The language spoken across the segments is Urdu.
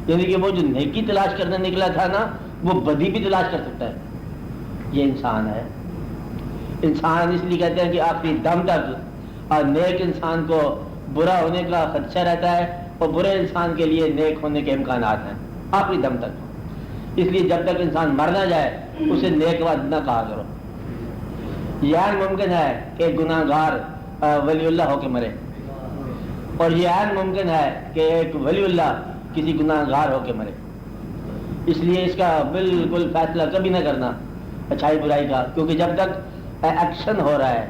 یعنی کہ وہ جو نیکی تلاش کرنے نکلا تھا نا وہ بدی بھی تلاش کر سکتا ہے. یہ انسان ہے. انسان اس لیے کہتے ہیں کہ آخری دم تک اور نیک انسان کو برا ہونے کا خدشہ رہتا ہے اور برے انسان کے لیے نیک ہونے کے امکانات ہیں آخری دم تک. اس لیے جب تک انسان مر نہ جائے اسے نیک وعد نہ کہا کرو. یہ ممکن ہے کہ ایک گناہ گار ولی اللہ ہو کے مرے اور یہ ممکن ہے کہ ایک ولی اللہ کسی گناہ گار ہو کے مرے. اس لیے اس کا بالکل فیصلہ کبھی نہ کرنا اچھائی برائی کا, کیونکہ جب تک ایکشن ہو رہا ہے,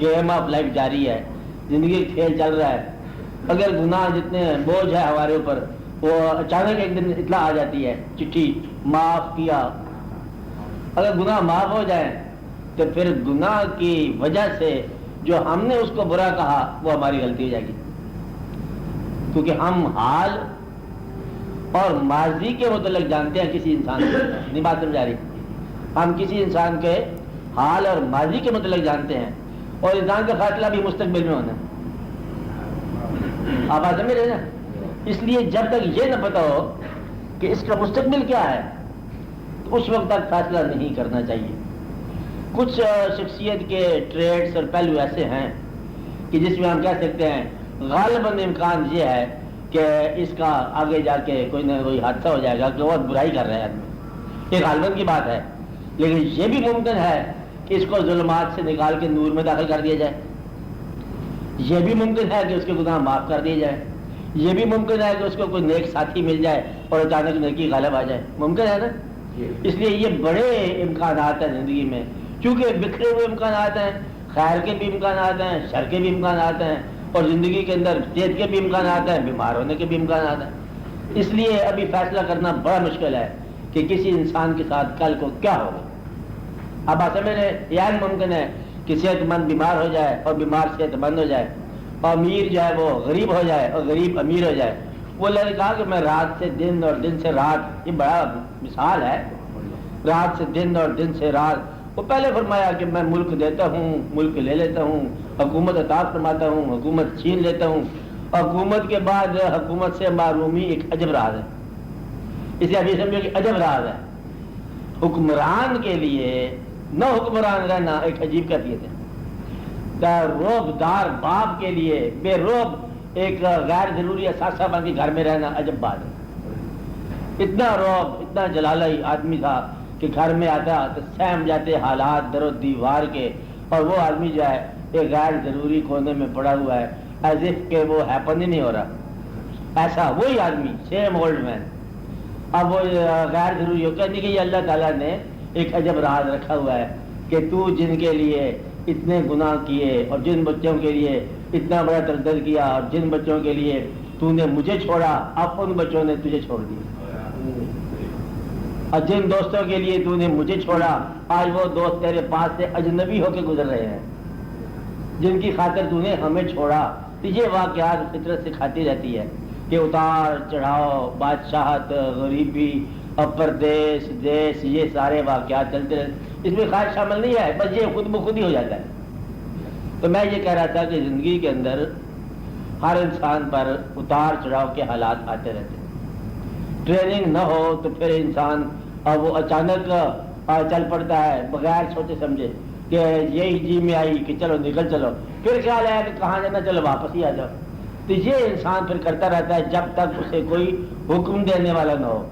گیم آف لائف جاری ہے, زندگی کھیل چل رہا ہے, اگر گناہ جتنے بوجھ ہے ہمارے اوپر وہ اچانک ایک دن اطلاع آ جاتی ہے چٹھی معاف کیا, اگر گناہ معاف ہو جائیں تو پھر گناہ کی وجہ سے جو ہم نے اس کو برا کہا وہ ہماری غلطی ہو جائے گی, کیونکہ ہم حال اور ماضی کے متعلق جانتے ہیں کسی انسان کو. نہیں بات سمجھا رہی؟ ہم کسی انسان کے حال اور ماضی کے متعلق جانتے ہیں اور انسان کا فیصلہ بھی مستقبل میں ہونا ہے. آپ بات سمجھ رہے نا؟ اس لیے جب تک یہ نہ پتا ہو کہ اس کا مستقبل کیا ہے تو اس وقت تک فیصلہ نہیں کرنا چاہیے. کچھ شخصیت کے ٹریٹس اور پہلو ایسے ہیں کہ جس میں ہم کہہ سکتے ہیں غالباً امکان یہ ہے کہ اس کا آگے جا کے کوئی نہ کوئی حادثہ ہو جائے گا کہ بہت برائی کر رہے ہیں آدمی. یہ غالباً کی بات ہے, لیکن یہ بھی ممکن ہے کہ اس کو ظلمات سے نکال کے نور میں داخل کر دیا جائے. یہ بھی ممکن ہے کہ اس کے گناہ معاف کر دیے جائے. یہ بھی ممکن ہے کہ اس کو کوئی نیک ساتھی مل جائے اور اچانک نیکی غالب آ جائے. ممکن ہے نا؟ اس لیے یہ بڑے امکانات ہیں زندگی میں, چونکہ بکھرے ہوئے امکانات ہیں, خیر کے بھی امکانات ہیں, شر کے بھی امکانات ہیں, اور زندگی کے اندر صحت کے بھی امکانات ہیں, بیمار ہونے کے بھی امکانات ہیں. اس لیے ابھی فیصلہ کرنا بڑا مشکل ہے کہ کسی انسان کے ساتھ کل کو کیا ہوگا. اب آپ سمجھ رہے, یہ ممکن ہے کہ صحت مند بیمار ہو جائے اور بیمار صحت مند ہو جائے, اور امیر جو ہے وہ غریب ہو جائے اور غریب امیر ہو جائے. وہ اللہ نے کہا کہ میں رات سے دن اور دن سے رات, یہ بڑا مثال ہے, رات سے دن اور دن سے رات. وہ پہلے فرمایا کہ میں ملک دیتا ہوں, ملک لے لیتا ہوں, حکومت عطا فرماتا ہوں, حکومت چھین لیتا ہوں. حکومت کے بعد حکومت سے معرومی ایک عجب راز ہے. اسے ابھی سمجھو کہ عجب راز ہے. حکمران کے لیے نہ حکمران رہنا ایک عجیب کیفیت ہے. روب دار باپ کے لیے بے روب ایک غیر ضروری اثاثہ بن کے گھر میں رہنا عجب بات ہے. اتنا روب, اتنا جلالائی آدمی تھا کہ گھر میں آتا تو سہم جاتے حالات در و دیوار کے, اور وہ آدمی جو ہے ایک غیر ضروری کونے میں پڑا ہوا ہے, ایز اف کہ وہ ہیپن ہی نہیں ہو رہا. ایسا وہی آدمی, سیم اولڈ مین, اب وہ غیر ضروری ہو کہنے کہ یہ اللہ تعالیٰ نے ایک عجب راز رکھا ہوا ہے کہ تو جن کے لیے اتنے گناہ کیے اور جن بچوں کے لیے اتنا بڑا تردد کیا اور جن بچوں کے لیے تو نے مجھے چھوڑا, اب ان بچوں نے تجھے چھوڑ دیا. اور جن دوستوں کے لیے تو نے مجھے چھوڑا آج وہ دوست تیرے پاس سے اجنبی ہو کے گزر رہے ہیں. جن کی خاطر تو نے ہمیں چھوڑا. تو یہ واقعات فطرت سے کھاتی رہتی ہے کہ اتار چڑھاؤ, بادشاہت, غریبی, پردیس, دیش, یہ سارے واقعات چلتے رہتے. اس میں خواہش شامل نہیں ہے, بس یہ خود بخود ہی ہو جاتا ہے. تو میں یہ کہہ رہا تھا کہ زندگی کے اندر ہر انسان پر اتار چڑھاؤ کے حالات آتے رہتے ہیں. ٹریننگ نہ ہو تو پھر انسان وہ اچانک چل پڑتا ہے بغیر سوچے سمجھے کہ یہی جی میں آئی کہ چلو نکل چلو, پھر خیال آیا کہ کہاں جانا, چلو واپس ہی آ جاؤ. تو یہ انسان پھر کرتا رہتا ہے جب تک اسے کوئی حکم دینے والا نہ ہو.